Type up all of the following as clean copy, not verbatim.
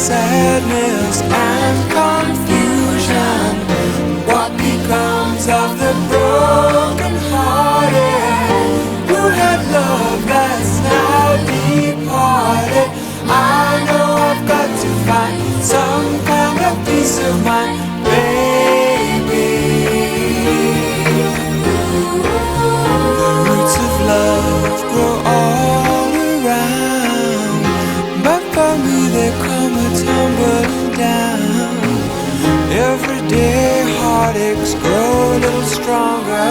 sadness and confusion. What becomes of the broken hearted who had love that's now departed? I know I've got to find some kind of peace of mind, baby. The roots of love grow all around, but for me they come a tumbling down. Every day heartaches grow a little stronger.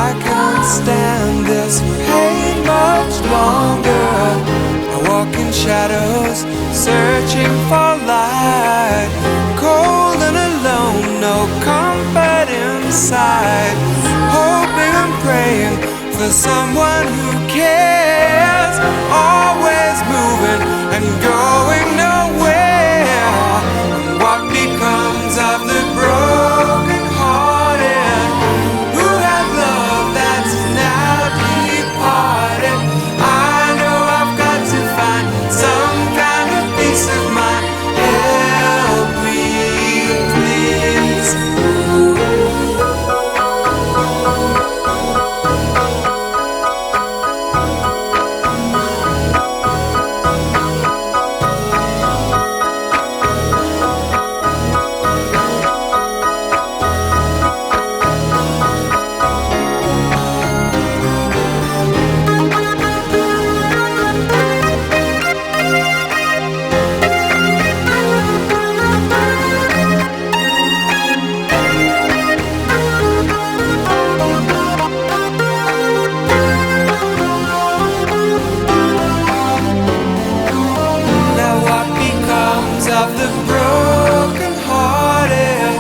I can't stand this pain much longer. I walk in shadows, searching for light. Cold and alone, no comfort inside. Hoping and praying for someone who cares. Always moving and going nowhere. What becomes of the broken hearted who had love that's now departed? I know I've got to find some kind of peace of mind. Help me, please. Of the broken hearted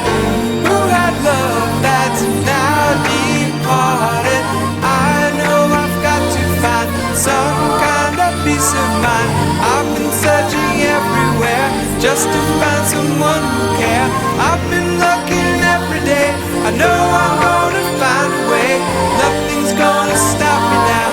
who had love that's now departed? I know I've got to find some kind of peace of mind. I've been searching everywhere just to find someone who cares. I've been looking every day. I know I'm gonna find a way. Nothing's gonna stop me now.